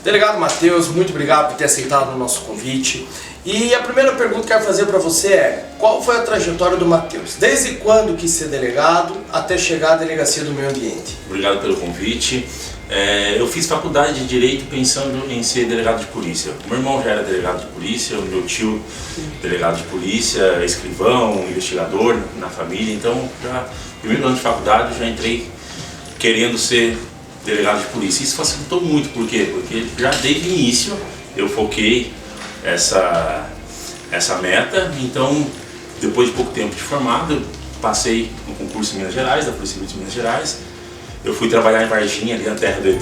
Delegado Matheus, muito obrigado por ter aceitado o nosso convite. E a primeira pergunta que eu quero fazer para você é: qual foi a trajetória do Matheus? Desde quando quis ser delegado até chegar à Delegacia do Meio Ambiente? Obrigado pelo convite. Eu fiz faculdade de Direito pensando em ser delegado de polícia. O meu irmão já era delegado de polícia, o meu tio delegado de polícia, escrivão, investigador na família. Então, já no primeiro ano de faculdade, já entrei querendo ser delegado de polícia. Isso facilitou muito, por quê? Porque já desde o início eu foquei essa meta. Então, depois de pouco tempo de formado, eu passei no concurso em Minas Gerais, da Polícia Civil de Minas Gerais. Eu fui trabalhar em Varginha, ali na terra do ET,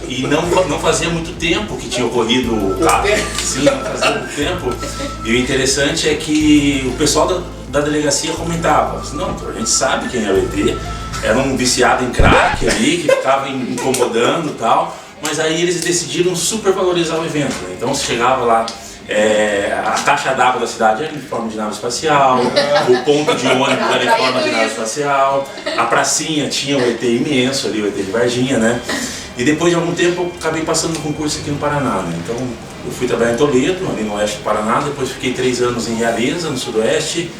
e não fazia muito tempo que tinha ocorrido o caso. Sim, não fazia muito tempo. E o interessante é que o pessoal da delegacia comentava: não, a gente sabe quem é o ET, era um viciado em crack ali, que ficava incomodando e tal, mas aí eles decidiram supervalorizar o evento. Então você chegava lá, a caixa d'água da cidade era em forma de nave espacial, o ponto de ônibus era em forma de nave espacial, a pracinha tinha um ET imenso ali, o ET de Varginha, né? E depois de algum tempo eu acabei passando no concurso aqui no Paraná, né? Então eu fui trabalhar em Toledo, ali no oeste do Paraná, depois fiquei 3 anos em Realeza, no sudoeste,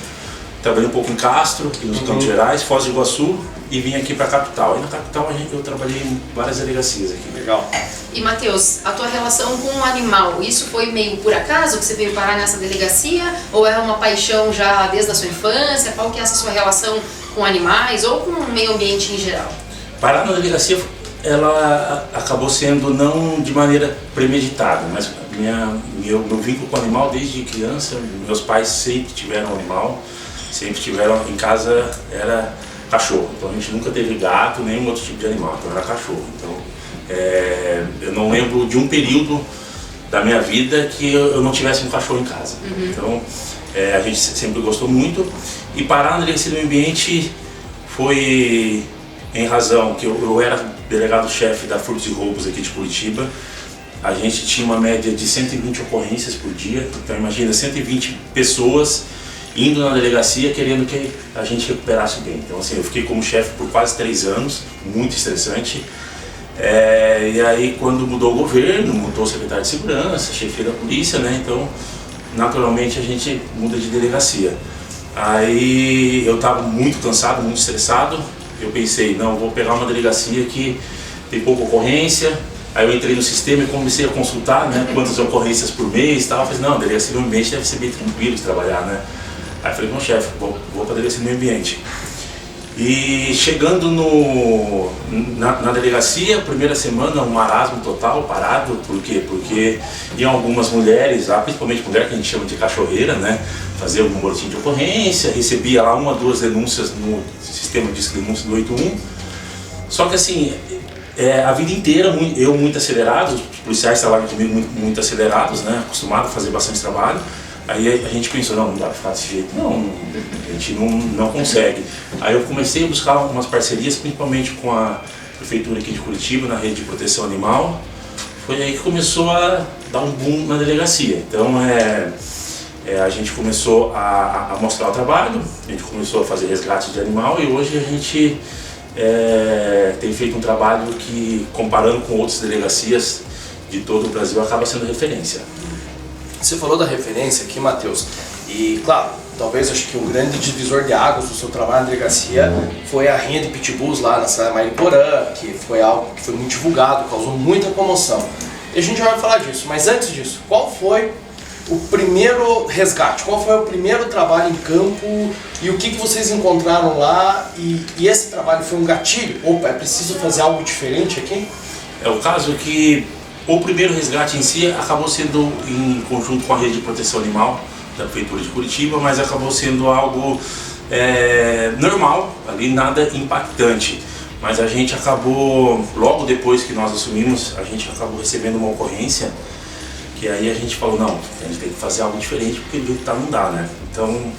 trabalhei um pouco em Castro, aqui nos Campos Gerais, Foz do Iguaçu, e vim aqui para a capital. E na capital eu trabalhei em várias delegacias aqui. Legal. E Matheus, a tua relação com o animal, isso foi meio por acaso que você veio parar nessa delegacia? Ou é uma paixão já desde a sua infância? Qual que é essa sua relação com animais ou com o meio ambiente em geral? Parar na delegacia, ela acabou sendo não de maneira premeditada, mas meu vínculo com o animal desde criança. Meus pais sempre tiveram animal, sempre tiveram em casa, era cachorro. Então a gente nunca teve gato, nenhum outro tipo de animal, então era cachorro. Então eu não lembro de um período da minha vida que eu não tivesse um cachorro em casa. Então a gente sempre gostou muito. E parar na Delegacia do Meio Ambiente foi em razão que eu era delegado-chefe da Furtos e Roubos aqui de Curitiba. A gente tinha uma média de 120 ocorrências por dia. Então imagina, 120 pessoas indo na delegacia querendo que a gente recuperasse bem. Então assim, eu fiquei como chefe por quase 3 anos, muito estressante. E aí quando mudou o governo, mudou o secretário de segurança, chefia da polícia, né? Então naturalmente a gente muda de delegacia. Aí eu estava muito cansado, muito estressado. Eu pensei, não, vou pegar uma delegacia que tem pouca ocorrência. Aí eu entrei no sistema e comecei a consultar, né, quantas ocorrências por mês e tal. Eu falei, não, a delegacia do meio ambiente deve ser bem tranquilo de trabalhar, né? Aí eu falei, não, chefe, vou para a delegacia do meio ambiente. E chegando na delegacia, primeira semana, um marasmo total, parado. Por quê? Porque iam algumas mulheres lá, principalmente mulher que a gente chama de cachorreira, né? Fazer um boletim de ocorrência, recebia lá 1 ou 2 denúncias no sistema de denúncia do 81. Só que assim, a vida inteira, eu muito acelerado, os policiais trabalham comigo muito acelerados, né? Acostumado a fazer bastante trabalho. Aí a gente pensou, não dá pra ficar desse jeito, não, a gente não consegue. Aí eu comecei a buscar algumas parcerias, principalmente com a prefeitura aqui de Curitiba, na rede de proteção animal. Foi aí que começou a dar um boom na delegacia. Então a gente começou a mostrar o trabalho, a gente começou a fazer resgate de animal e hoje a gente tem feito um trabalho que, comparando com outras delegacias de todo o Brasil, acaba sendo referência. Você falou da referência aqui, Matheus, e claro, talvez acho que um grande divisor de águas do seu trabalho na delegacia foi a rinha de pitbulls lá na cidade de Mariporã, que foi algo que foi muito divulgado, causou muita comoção. E a gente já vai falar disso, mas antes disso, qual foi o primeiro resgate? Qual foi o primeiro trabalho em campo e o que vocês encontraram lá? E esse trabalho foi um gatilho? Opa, é preciso fazer algo diferente aqui? É o caso que o primeiro resgate em si acabou sendo em conjunto com a rede de proteção animal da prefeitura de Curitiba, mas acabou sendo algo normal, ali nada impactante. Mas a gente acabou, logo depois que nós assumimos, a gente acabou recebendo uma ocorrência que aí a gente falou, não, a gente tem que fazer algo diferente porque do jeito que tá não dá, né? Então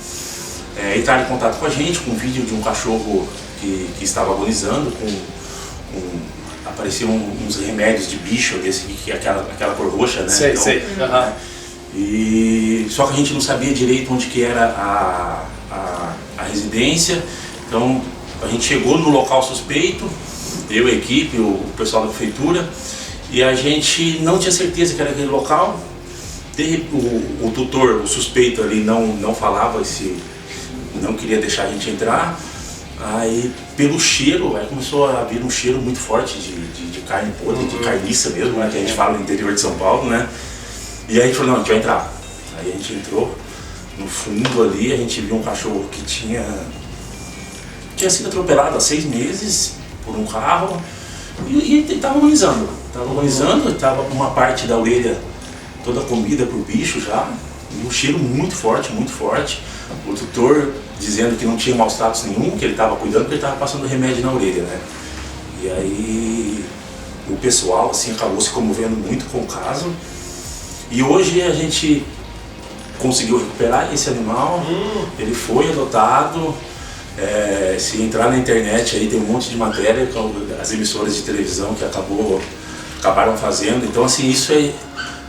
entraram em contato com a gente com um vídeo de um cachorro que estava agonizando, apareciam uns remédios de bicho, desse que é aquela cor roxa, né? Sei, então, sei. E só que a gente não sabia direito onde que era a residência. Então a gente chegou no local suspeito, eu, a equipe, o pessoal da prefeitura, e a gente não tinha certeza que era aquele local. O tutor, o suspeito ali não falava, não queria deixar a gente entrar. Aí pelo cheiro, aí começou a vir um cheiro muito forte de carne podre, de carniça mesmo, né, que a gente fala no interior de São Paulo, né? E aí a gente falou, não, a gente vai entrar. Aí a gente entrou, no fundo ali a gente viu um cachorro que tinha sido atropelado há 6 meses por um carro e estava agonizando. Estava uma parte da orelha toda comida por bicho já, e um cheiro muito forte, muito forte. O tutor dizendo que não tinha maus tratos nenhum, que ele estava cuidando porque ele estava passando remédio na orelha, né? E aí o pessoal assim acabou se comovendo muito com o caso. E hoje a gente conseguiu recuperar esse animal, ele foi adotado. Se entrar na internet aí tem um monte de matéria com as emissoras de televisão que acabaram fazendo. Então assim, isso aí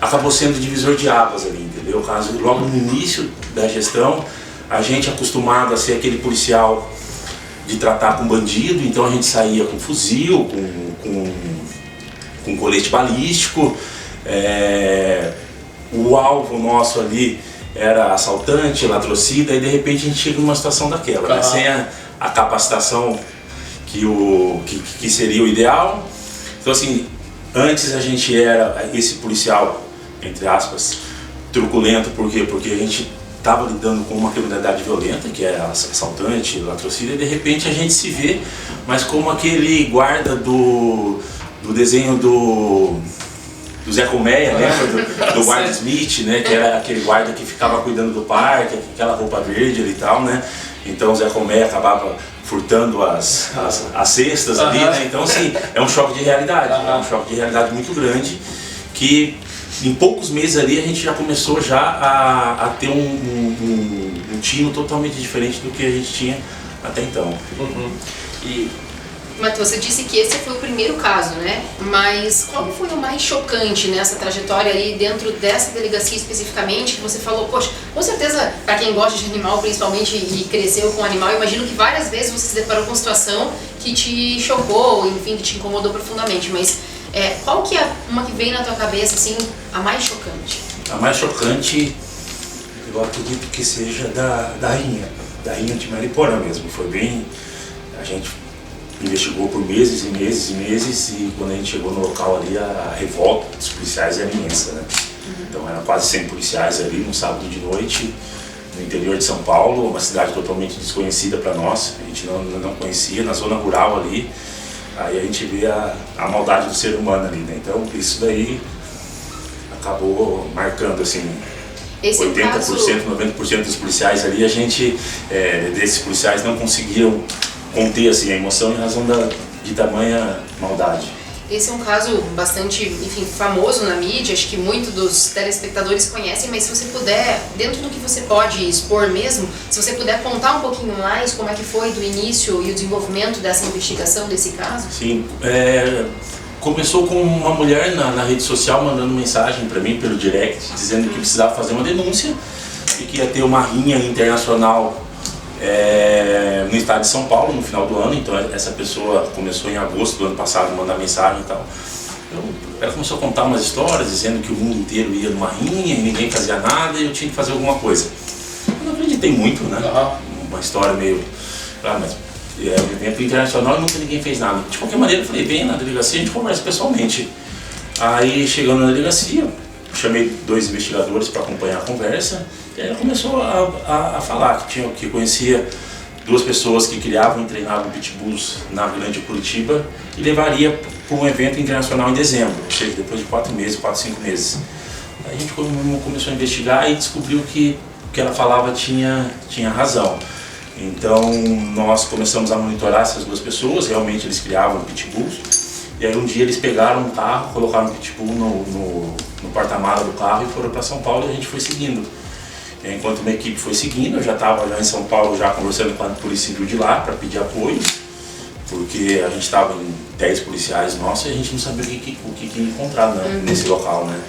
acabou sendo divisor de águas ali, entendeu? Caso logo no início da gestão, a gente acostumado a ser aquele policial de tratar com bandido, então a gente saía com fuzil, com colete balístico. O alvo nosso ali era assaltante, latrocida, e de repente a gente chega numa situação daquela, né? Sem a capacitação que seria o ideal. Então assim, antes a gente era esse policial, entre aspas, truculento. Por quê? Porque a gente estava lidando com uma criminalidade violenta, que é assaltante, latrocida, e de repente a gente se vê, mas como aquele guarda do desenho do Zé Colmeia, lembra? Do guarda Smith, né? Que era aquele guarda que ficava cuidando do parque, aquela roupa verde ali e tal, né? Então o Zé Colmeia acabava furtando as cestas ali, né? Então assim, é um choque de realidade, é um choque de realidade muito grande, que em poucos meses ali a gente já começou a ter um tino totalmente diferente do que a gente tinha até então. Matheus, você disse que esse foi o primeiro caso, né? Mas qual foi o mais chocante nessa trajetória aí dentro dessa delegacia especificamente, que você falou, poxa, com certeza, para quem gosta de animal principalmente e cresceu com animal, eu imagino que várias vezes você se deparou com uma situação que te chocou, enfim, que te incomodou profundamente, mas qual que é uma que vem na tua cabeça, assim, a mais chocante? A mais chocante, eu acredito que seja da rainha de Mariporã mesmo. Foi bem... A gente investigou por meses e meses e meses, e quando a gente chegou no local ali, a revolta dos policiais era imensa, né? Então eram quase 100 policiais ali, num sábado de noite, no interior de São Paulo, uma cidade totalmente desconhecida para nós, a gente não conhecia, na zona rural ali. Aí a gente vê a maldade do ser humano ali, né? Então isso daí acabou marcando, assim, esse 80%, caso... 90% dos policiais ali, a gente, desses policiais não conseguiram conter assim, a emoção em razão de tamanha maldade. Esse é um caso bastante, enfim, famoso na mídia, acho que muitos dos telespectadores conhecem, mas se você puder, dentro do que você pode expor mesmo, se você puder contar um pouquinho mais como é que foi do início e o desenvolvimento dessa investigação, desse caso? Sim, começou com uma mulher na rede social mandando mensagem para mim pelo direct, dizendo que precisava fazer uma denúncia e que ia ter uma rinha internacional no estado de São Paulo no final do ano. Então essa pessoa começou em agosto do ano passado a mandar mensagem e tal. Ela começou a contar umas histórias dizendo que o mundo inteiro ia numa rinha e ninguém fazia nada e eu tinha que fazer alguma coisa. Eu não acreditei muito, né? Uma história meio... mas o evento internacional nunca ninguém fez nada. De qualquer maneira eu falei, vem na delegacia, a gente conversa pessoalmente. Aí chegando na delegacia, chamei 2 investigadores para acompanhar a conversa. E aí ela começou a falar que conhecia 2 pessoas que criavam e treinavam pitbulls na Grande Curitiba e levaria para um evento internacional em dezembro, ou seja, depois de 4 meses, 4, 5 meses. Aí a gente começou a investigar e descobriu que o que ela falava tinha razão. Então nós começamos a monitorar essas 2 pessoas, realmente eles criavam pitbulls. E aí um dia eles pegaram um carro, colocaram um pitbull no porta-mala do carro e foram para São Paulo, e a gente foi seguindo. Enquanto uma equipe foi seguindo, eu já estava em São Paulo já conversando com a Polícia Civil de lá para pedir apoio, porque a gente estava em 10 policiais nossos e a gente não sabia o que encontrar, né, nesse local, né?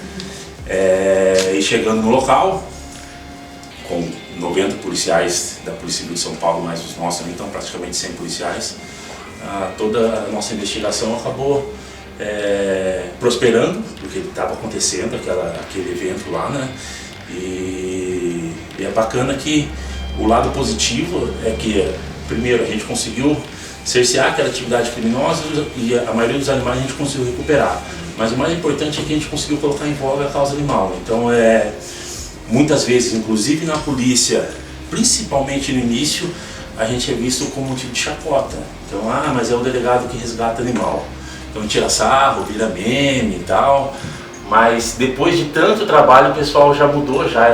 E chegando no local, com 90 policiais da Polícia Civil de São Paulo, mais os nossos, então praticamente 100 policiais, toda a nossa investigação acabou prosperando, porque estava acontecendo aquele evento lá, né? E é bacana que o lado positivo é que, primeiro, a gente conseguiu cercear aquela atividade criminosa e a maioria dos animais a gente conseguiu recuperar. Mas o mais importante é que a gente conseguiu colocar em voga a causa animal. Então, muitas vezes, inclusive na polícia, principalmente no início, a gente é visto como motivo de chacota. Então, mas é o delegado que resgata animal. Então tira sarro, vira meme e tal. Mas depois de tanto trabalho, o pessoal já mudou já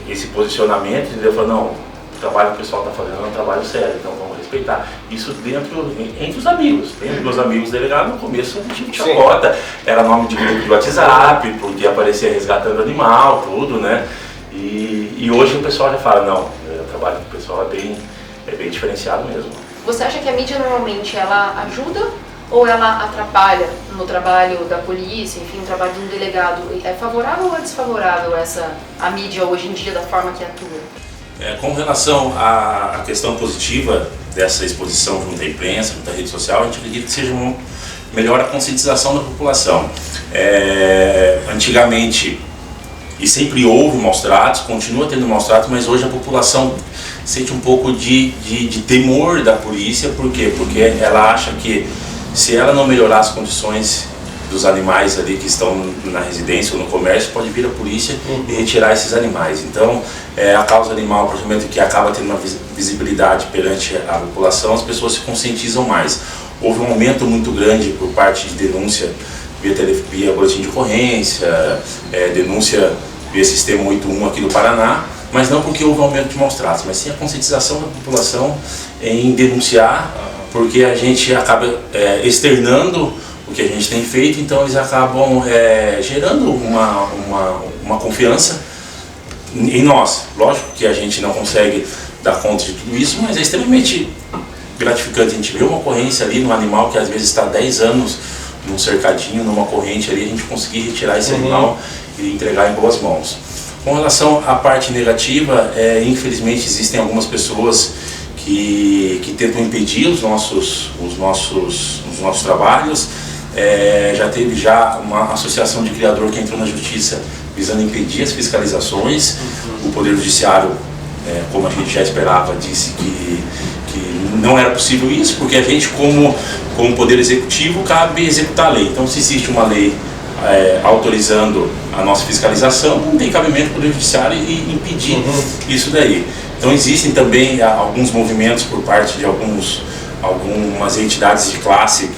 esse posicionamento, entendeu? Falou, não, o trabalho que o pessoal está fazendo é um trabalho sério, então vamos respeitar. Isso entre os amigos. Entre meus amigos delegados, no começo era um tipo de chacota, era nome de grupo de WhatsApp, podia aparecer resgatando animal, tudo, né? E hoje o pessoal já fala, não, o trabalho do pessoal é bem diferenciado mesmo. Você acha que a mídia normalmente ela ajuda ou ela atrapalha no trabalho da polícia, enfim, no trabalho de um delegado? É favorável ou é desfavorável a mídia hoje em dia da forma que atua? Com relação à questão positiva dessa exposição junto à imprensa, junto à rede social, a gente acredita que seja melhor a conscientização da população. Antigamente, e sempre houve maus tratos, continua tendo maus tratos, mas hoje a população sente um pouco de temor da polícia. Por quê? Porque ela acha que se ela não melhorar as condições dos animais ali que estão na residência ou no comércio, pode vir a polícia e retirar esses animais. Então, a causa animal, a partir do momento que acaba tendo uma visibilidade perante a população, as pessoas se conscientizam mais. Houve um aumento muito grande por parte de denúncia via boletim de ocorrência, denúncia via sistema 81 aqui do Paraná, mas não porque houve aumento de maus tratos, mas sim a conscientização da população em denunciar, porque a gente acaba externando o que a gente tem feito, então eles acabam gerando uma confiança em nós. Lógico que a gente não consegue dar conta de tudo isso, mas é extremamente gratificante a gente ver uma ocorrência ali no animal que às vezes está 10 anos num cercadinho, numa corrente ali, a gente conseguir retirar esse animal e entregar em boas mãos. Com relação à parte negativa, infelizmente existem algumas pessoas que tentam impedir os nossos trabalhos. Já teve uma associação de criador que entrou na justiça visando impedir as fiscalizações. O Poder Judiciário, como a gente já esperava, disse que não era possível isso, porque a gente, como Poder Executivo, cabe executar a lei. Então, se existe uma lei autorizando a nossa fiscalização, não tem cabimento para o Poder Judiciário impedir isso daí. Então, existem também alguns movimentos por parte de algumas entidades de classe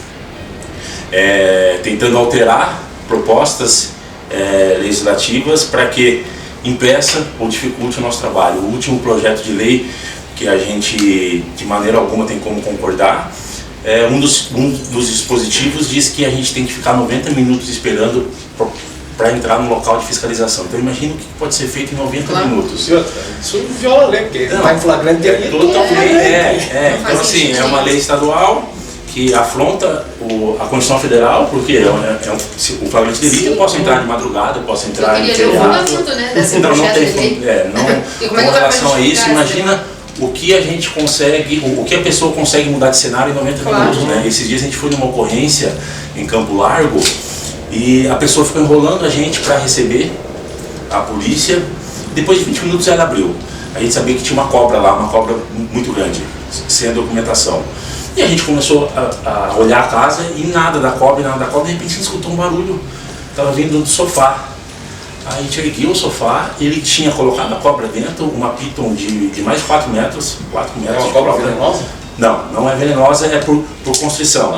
tentando alterar propostas legislativas para que impeça ou dificulte o nosso trabalho. O último projeto de lei que a gente de maneira alguma tem como concordar, um dos dispositivos diz que a gente tem que ficar 90 minutos esperando para entrar no local de fiscalização. Então imagina o que pode ser feito em 90 minutos. Isso viola a lei, porque está em flagrante delito. Então assim, é uma lei estadual que afronta a Constituição Federal, porque o flagrante delito. Eu posso entrar de madrugada, eu posso entrar em feriado. Então não tem com relação a isso, imagina o que a gente consegue, o que a pessoa consegue mudar de cenário em 90 minutos, né? Esses dias a gente foi numa ocorrência em Campo Largo e a pessoa ficou enrolando a gente para receber a polícia. Depois de 20 minutos ela abriu. A gente sabia que tinha uma cobra lá, uma cobra muito grande, sem a documentação. E a gente começou a olhar a casa e nada da cobra, de repente a gente escutou um barulho, estava vindo do sofá. Aí a gente ergueu o sofá, ele tinha colocado a cobra dentro, uma piton de mais de 4 metros. 4 metros. É uma cobra venenosa? Não é venenosa, é por constrição.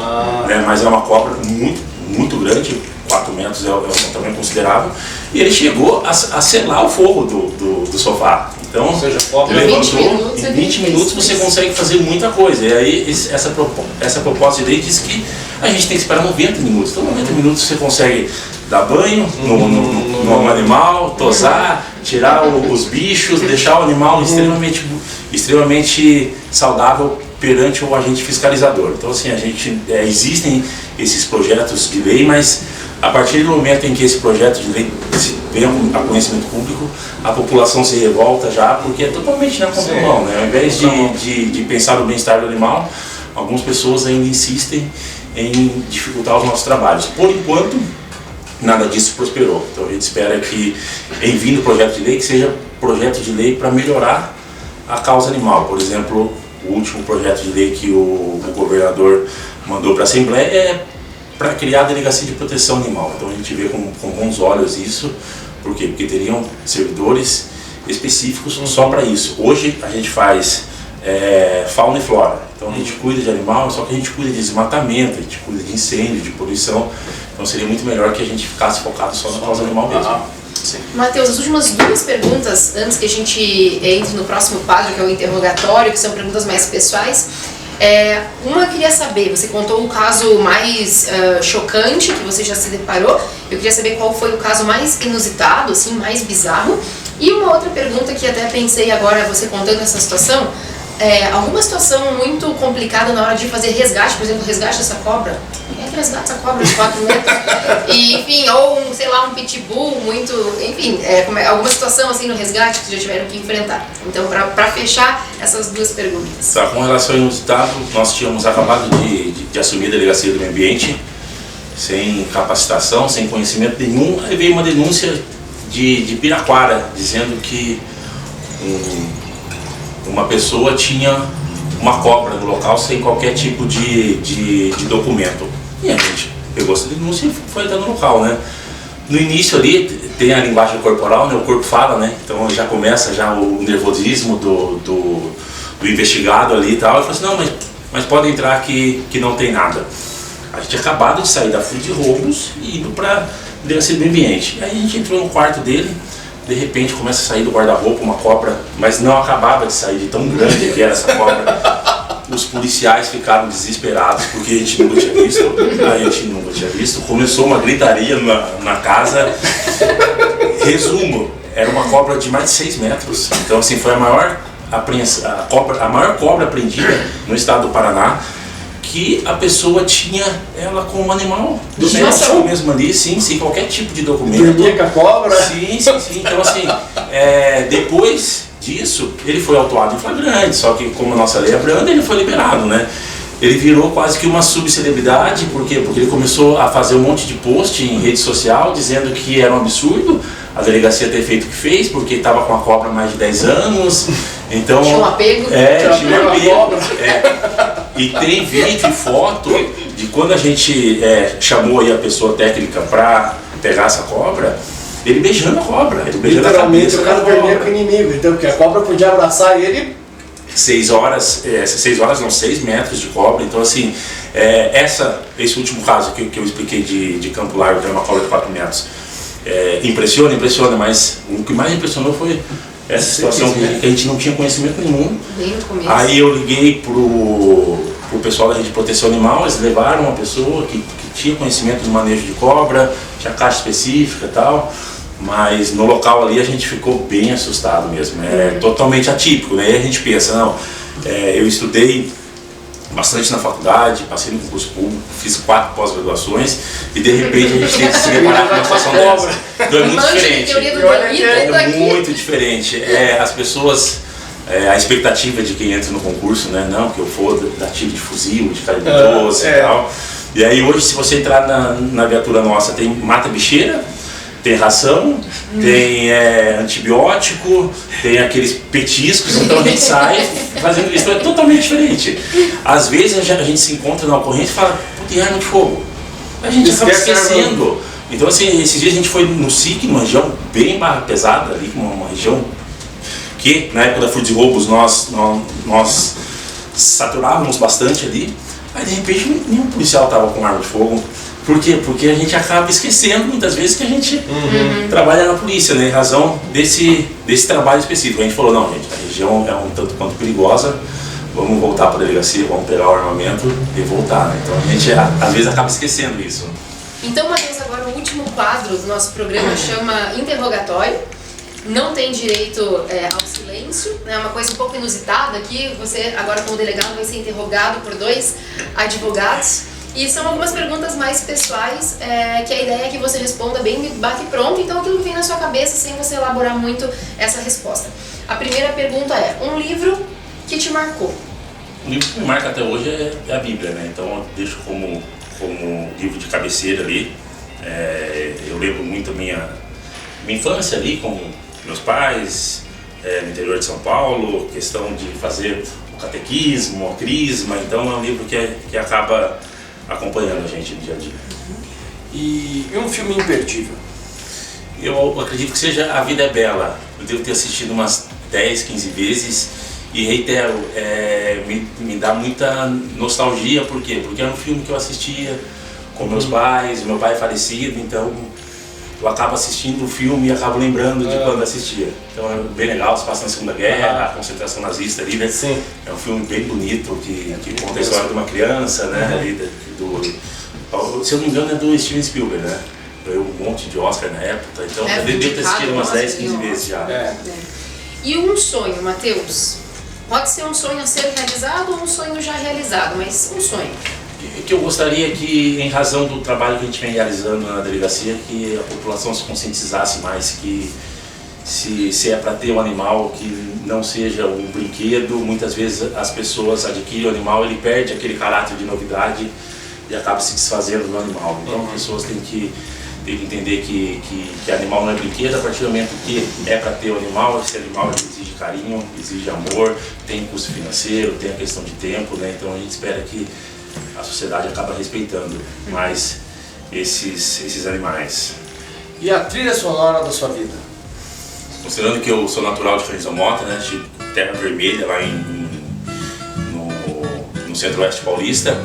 Né? Mas é uma cobra muito, muito grande, 4 metros é um tamanho considerável. E ele chegou a selar o forro do sofá. Então, ou seja, levantou, em 20 minutos você consegue fazer muita coisa. E aí essa proposta de lei diz que a gente tem que esperar 90 minutos. Então 90 minutos você consegue dar banho no animal, tosar, tirar os bichos, deixar o animal extremamente saudável perante o agente fiscalizador. Então assim, existem esses projetos de lei, mas a partir do momento em que esse projeto de lei vem a conhecimento público, a população se revolta já, porque é totalmente na contramão, né? Ao invés de pensar no bem-estar do animal, algumas pessoas ainda insistem em dificultar os nossos trabalhos. Por enquanto, nada disso prosperou. Então a gente espera que, em vindo o projeto de lei, que seja projeto de lei para melhorar a causa animal. Por exemplo, o último projeto de lei que o governador mandou para a Assembleia é para criar a Delegacia de Proteção Animal. Então a gente vê com bons olhos isso. Por quê? Porque teriam servidores específicos só para isso. Hoje a gente faz fauna e flora. Então a gente cuida de animal, só que a gente cuida de desmatamento, a gente cuida de incêndio, de poluição. Então seria muito melhor que a gente ficasse focado só na causa animal mesmo. Matheus, as últimas duas perguntas, antes que a gente entre no próximo quadro, que é o interrogatório, que são perguntas mais pessoais. Uma eu queria saber, você contou o caso mais chocante que você já se deparou. Eu queria saber qual foi o caso mais inusitado, assim, mais bizarro. E uma outra pergunta que até pensei agora, você contando essa situação, alguma situação muito complicada na hora de fazer resgate, por exemplo, resgate dessa cobra. Quem é que resgata essa cobra de 4 metros? E, enfim, ou um pitbull muito, enfim, alguma situação assim no resgate que já tiveram que enfrentar. Então, para fechar essas duas perguntas. Tá, com relação ao inusitado, nós tínhamos acabado de assumir a Delegacia do Meio Ambiente, sem capacitação, sem conhecimento nenhum. Aí veio uma denúncia de Piraquara, dizendo que uma pessoa tinha uma cobra no local sem qualquer tipo de documento. E a gente pegou essa denúncia e foi até no local, né? No início ali tem a linguagem corporal, né? O corpo fala, né? Então já começa o nervosismo do investigado ali e tal. Eu falei assim, não, mas pode entrar que não tem nada. A gente tinha acabado de sair da Fundo de Roubos e indo para a Delegacia do Meio Ambiente. Aí a gente entrou no quarto dele. De repente começa a sair do guarda-roupa uma cobra, mas não acabava de sair, de tão grande que era essa cobra. Os policiais ficaram desesperados porque a gente nunca tinha visto. Começou uma gritaria na casa. Resumo, era uma cobra de mais de 6 metros. Então assim, foi a maior cobra apreendida no estado do Paraná, que a pessoa tinha ela como animal doméstico mesmo ali, sim, sem qualquer tipo de documento. Dormia com a cobra? Sim. Então assim, depois disso, ele foi autuado em flagrante, só que como a nossa lei é branda, ele foi liberado, né? Ele virou quase que uma subcelebridade, por quê? Porque ele começou a fazer um monte de post em rede social, dizendo que era um absurdo a delegacia ter feito o que fez, porque estava com a cobra há mais de 10 anos, então... Tinha um apego? Tinha um apego. E tem vídeo e foto de quando a gente chamou aí a pessoa técnica para pegar essa cobra, ele beijando a cobra. Literalmente o cara dormia com o inimigo, então, porque a cobra podia abraçar ele. 6 metros de cobra. Então assim, esse último caso que eu expliquei de Campo Largo, que era uma cobra de 4 metros, impressiona, mas o que mais impressionou foi essa situação que a gente não tinha conhecimento nenhum. Bem no começo. Aí eu liguei pro pessoal da Rede de Proteção Animal, eles levaram uma pessoa que tinha conhecimento do manejo de cobra, tinha caixa específica e tal, mas no local ali a gente ficou bem assustado mesmo, totalmente atípico, né? E a gente pensa, não, eu estudei bastante na faculdade, passei no concurso público, fiz 4 pós-graduações e de repente a gente tem que se deparar com uma situação dessa. Então é muito diferente. É muito diferente. As pessoas, a expectativa de quem entra no concurso, né? Não, que eu for da tiro de fuzil, de calibre 12 e tal. E aí hoje, se você entrar na viatura nossa, tem mata bicheira, tem ração, tem antibiótico, tem aqueles petiscos, então a gente sai fazendo isso. Então é totalmente diferente. Às vezes a gente se encontra na ocorrência e fala, tem arma de fogo. A gente acaba esquecendo. Então assim, esses dias a gente foi no SIC, numa região bem barra pesada ali, uma região que na época da Fundo de Roubos nós saturávamos bastante ali. Aí de repente nenhum policial estava com arma de fogo. Por quê? Porque a gente acaba esquecendo muitas vezes que a gente trabalha na polícia, né? Em razão desse trabalho específico. A gente falou, não, gente, a região é um tanto quanto perigosa, vamos voltar para a delegacia, vamos pegar o armamento e voltar, né? Então a gente às vezes acaba esquecendo isso. Então, Matheus, agora o último quadro do nosso programa chama Interrogatório. Não tem direito ao silêncio, né? É uma coisa um pouco inusitada aqui. Você agora como delegado vai ser interrogado por 2 advogados. E são algumas perguntas mais pessoais, que a ideia é que você responda bem de bate pronto, então aquilo que vem na sua cabeça sem você elaborar muito essa resposta. A primeira pergunta é, um livro que te marcou? O livro que me marca até hoje é a Bíblia, né? Então eu deixo como como livro de cabeceira ali. Eu lembro muito a minha infância ali com meus pais, no interior de São Paulo, questão de fazer o catequismo, a crisma, então é um livro que acaba acompanhando a gente no dia a dia. E um filme imperdível? Eu acredito que seja A Vida é Bela. Eu devo ter assistido umas 10, 15 vezes e reitero, me dá muita nostalgia. Por quê? Porque era um filme que eu assistia com meus pais, meu pai é falecido, então eu acabo assistindo o filme e acabo lembrando de quando assistia. Então é bem legal, se passa na Segunda Guerra, a concentração nazista ali, né? Sim. É um filme bem bonito, que conta a história de uma criança, né? Ali se eu não me engano é do Steven Spielberg, né? Ganhou um monte de Oscar na época, então eu devo ter assistido umas 10, 15 vezes já. E um sonho, Matheus? Pode ser um sonho a ser realizado ou um sonho já realizado, mas um sonho. O que eu gostaria que, em razão do trabalho que a gente vem realizando na delegacia, que a população se conscientizasse mais, que se é para ter um animal que não seja um brinquedo, muitas vezes as pessoas adquirem o animal, ele perde aquele caráter de novidade e acaba se desfazendo do animal. Então as pessoas têm que entender que animal não é brinquedo. A partir do momento que é para ter o animal, esse animal exige carinho, exige amor, tem custo financeiro, tem a questão de tempo, né? Então a gente espera que a sociedade acaba respeitando mais esses animais. E a trilha sonora da sua vida? Considerando que eu sou natural de Francisco Mota, né, de Terra Vermelha, lá no centro-oeste paulista,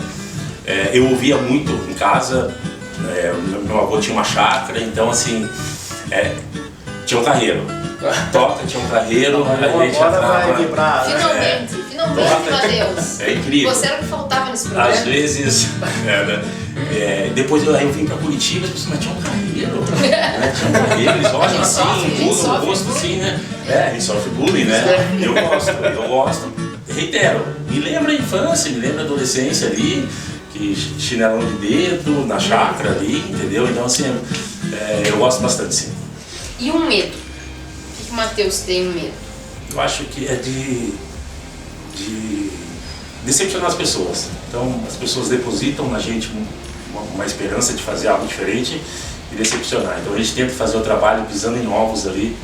eu ouvia muito em casa. Meu avô tinha uma chácara, então assim, tinha um carreiro. Tinha um carreiro, a gente vai vibrar. Finalmente, Matheus. É incrível. Você era o que faltava nesse programa. Às vezes, depois eu vim pra Curitiba, mas tinha um carreiro, né? Tinha um carreiro, eles olham assim, mudam o rosto assim, né? A gente sofre bullying, né? Eu gosto. Reitero, me lembra a infância, me lembra a adolescência ali, que chinelão de dedo, na chácara ali, entendeu? Então assim, eu gosto bastante, sim. E um medo? O que o Matheus tem medo? Eu acho que é de decepcionar as pessoas. Então as pessoas depositam na gente uma esperança de fazer algo diferente e decepcionar. Então a gente tenta fazer o trabalho pisando em ovos ali,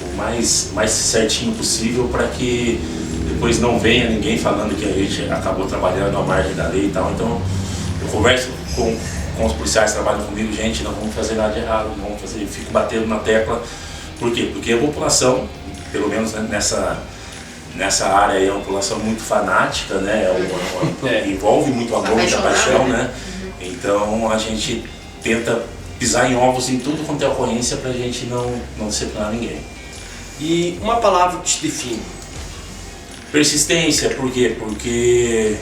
o mais certinho possível, para que depois não venha ninguém falando que a gente acabou trabalhando à margem da lei e tal. Então eu converso com os policiais que trabalham comigo, gente, não vamos fazer nada de errado, não vamos fazer, fico batendo na tecla. Por quê? Porque a população, pelo menos nessa área aí, é uma população muito fanática, né? Envolve muito amor, muita paixão, né? Então a gente tenta pisar em ovos em tudo quanto é ocorrência pra gente não decepcionar ninguém. E uma palavra que te define? Persistência. Por quê? Porque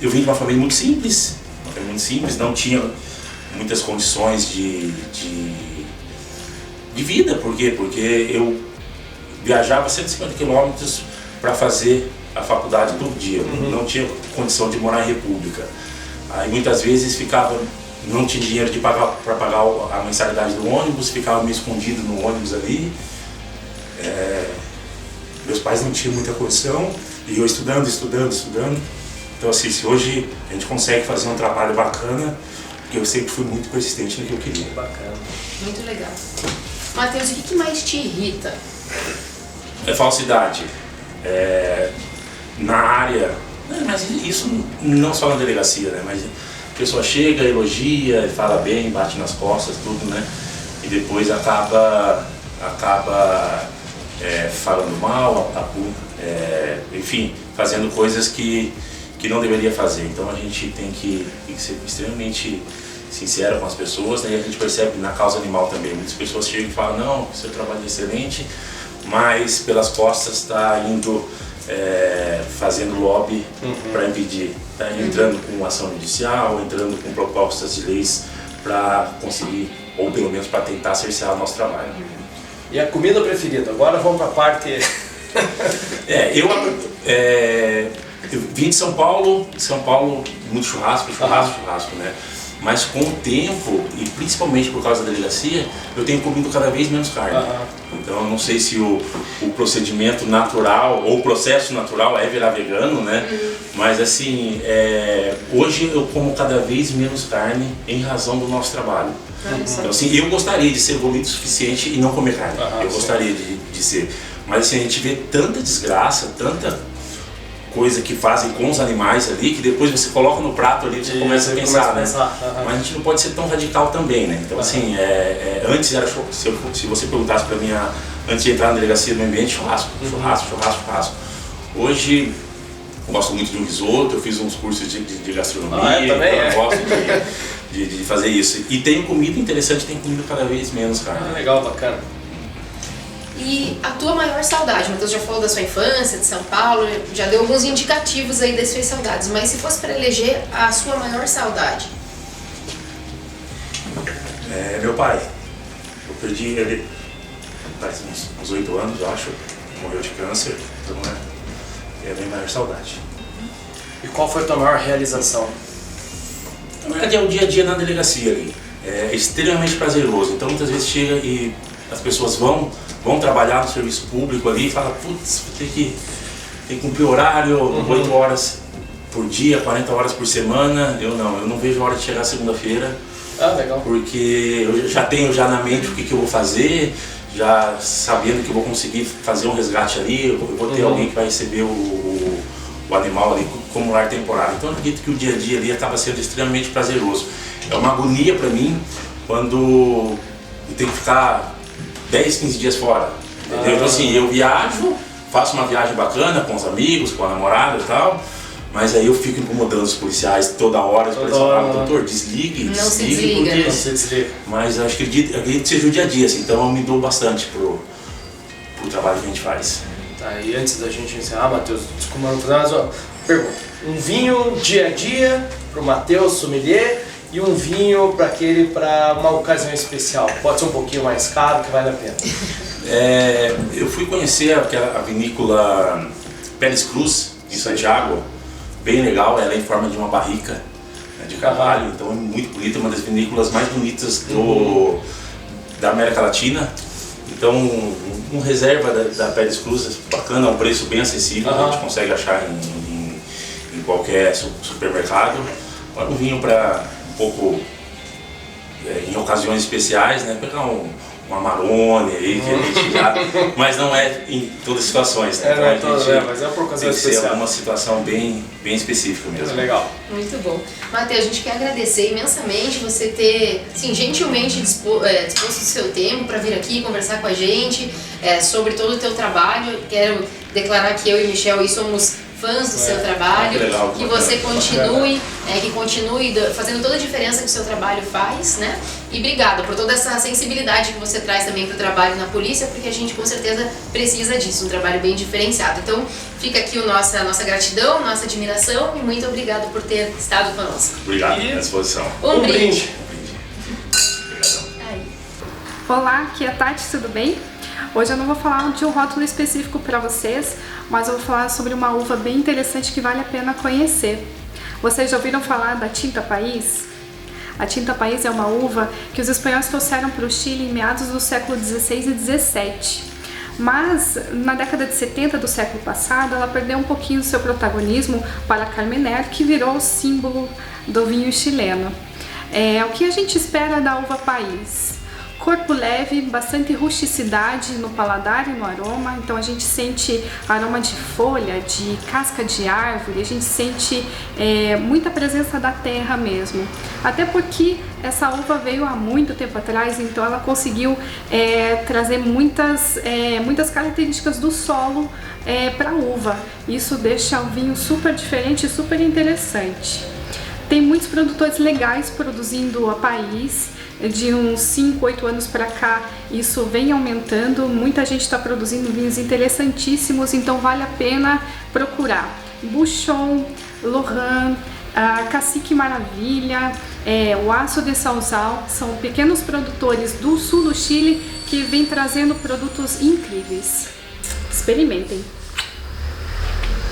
eu vim de uma família muito simples, não tinha muitas condições de vida. Por quê? Porque eu viajava 150 quilômetros para fazer a faculdade todo dia, não tinha condição de morar em república. Aí muitas vezes não tinha dinheiro para pagar a mensalidade do ônibus, ficava meio escondido no ônibus ali. Meus pais não tinham muita condição e eu estudando. Então assim, se hoje a gente consegue fazer um trabalho bacana, porque eu sempre fui muito persistente no que eu queria. Bacana. Muito legal. Matheus, o que mais te irrita? Falsidade. Na área, mas isso não só na delegacia, né? Mas a pessoa chega, elogia, fala bem, bate nas costas, tudo, né? E depois acaba falando mal, enfim, fazendo coisas que não deveria fazer. Então a gente tem que ser extremamente sincero com as pessoas, né? E a gente percebe na causa animal também. Muitas pessoas chegam e falam, não, seu trabalho é excelente, mas pelas costas está indo fazendo lobby para impedir, tá entrando com ação judicial, entrando com propostas de leis para conseguir, ou pelo menos para tentar cercear o nosso trabalho. E a comida preferida? Agora vamos para a parte... Eu vim de São Paulo, muito churrasco, né? Mas com o tempo, e principalmente por causa da delegacia, eu tenho comido cada vez menos carne. Então eu não sei se o procedimento natural, ou o processo natural é virar vegano, né? Mas assim, hoje eu como cada vez menos carne em razão do nosso trabalho. Então assim, eu gostaria de ser evoluído o suficiente e não comer carne. Eu gostaria de ser. Mas assim, a gente vê tanta desgraça, tanta coisa que fazem com os animais ali, que depois você coloca no prato ali, você começa a pensar, né? Mas a gente não pode ser tão radical também, né? Então assim, antes era, se você perguntasse pra mim, antes de entrar na delegacia do meio ambiente, churrasco. Hoje, eu gosto muito de um risoto, eu fiz uns cursos de gastronomia, eu gosto de fazer isso. E tenho comido interessante, tenho comido cada vez menos carne. Legal, bacana. E a tua maior saudade, Matheus já falou da sua infância, de São Paulo, já deu alguns indicativos aí das suas saudades, mas se fosse para eleger a sua maior saudade? Meu pai. Eu perdi ele faz uns 8 anos, eu acho, morreu de câncer, então é a minha maior saudade. E qual foi a tua maior realização? Na verdade é o dia a dia na delegacia ali, é extremamente prazeroso, então muitas vezes chega e as pessoas vão trabalhar no serviço público ali e falam, putz, tem que cumprir horário, 8 horas por dia, 40 horas por semana. Eu não vejo a hora de chegar segunda-feira, legal. porque eu já tenho na mente o que eu vou fazer, já sabendo que eu vou conseguir fazer um resgate ali, eu vou ter alguém que vai receber o animal ali como lar temporário. Então eu acredito que o dia a dia ali acaba sendo extremamente prazeroso. É uma agonia para mim quando eu tenho que ficar 10, 15 dias fora, entendeu? Então assim, eu viajo, faço uma viagem bacana com os amigos, com a namorada e tal, mas aí eu fico incomodando os policiais toda hora, eles falam, doutor, desligue, não se desliga. Não se desliga. Mas eu acho que acredito que seja o dia a dia, assim, então eu me dou bastante pro trabalho que a gente faz. Tá, e antes da gente encerrar, Matheus, desculpa não fazer mais uma pergunta. Um vinho dia a dia pro Matheus sommelier, e um vinho para uma ocasião especial. Pode ser um pouquinho mais caro, que vale a pena. Eu fui conhecer a vinícola Pérez Cruz, em Santiago, bem legal, ela é em forma de uma barrica, né, de carvalho, então é muito bonita, uma das vinícolas mais bonitas da América Latina. Então, um reserva da Pérez Cruz, bacana, um preço bem acessível, a gente consegue achar em qualquer supermercado. Agora um vinho para um pouco, em ocasiões especiais, né, pegar um Amarone aí, que a gente já, mas não é em todas as situações, né? Mas é por ocasião especial. Tem que ser uma situação bem específica mesmo. Legal. Muito bom. Matheus, a gente quer agradecer imensamente você ter, assim, gentilmente disposto o seu tempo para vir aqui conversar com a gente sobre todo o teu trabalho. Quero declarar que eu e Michel aí somos fãs do seu trabalho, legal, que você continue, que continue fazendo toda a diferença que o seu trabalho faz, né? E obrigada por toda essa sensibilidade que você traz também para o trabalho na polícia, porque a gente com certeza precisa disso, um trabalho bem diferenciado. Então fica aqui a nossa gratidão, nossa admiração e muito obrigado por ter estado conosco. Obrigado, à disposição. Um brinde. Obrigadão. Olá, aqui é a Tati, tudo bem? Hoje eu não vou falar de um rótulo específico para vocês, mas eu vou falar sobre uma uva bem interessante que vale a pena conhecer. Vocês já ouviram falar da Tinta País? A Tinta País é uma uva que os espanhóis trouxeram para o Chile em meados do século XVI e XVII. Mas na década de 70 do século passado, ela perdeu um pouquinho do seu protagonismo para a Carmener, que virou o símbolo do vinho chileno. O que a gente espera da uva País? Corpo leve, bastante rusticidade no paladar e no aroma, então a gente sente aroma de folha, de casca de árvore, a gente sente muita presença da terra mesmo. Até porque essa uva veio há muito tempo atrás, então ela conseguiu trazer muitas características do solo para a uva. Isso deixa o vinho super diferente e super interessante. Tem muitos produtores legais produzindo a País. De uns 5, 8 anos para cá, isso vem aumentando, muita gente está produzindo vinhos interessantíssimos, então vale a pena procurar. Bouchon, Lohan, Cacique Maravilha, o Aço de Sauzal, são pequenos produtores do sul do Chile que vêm trazendo produtos incríveis. Experimentem!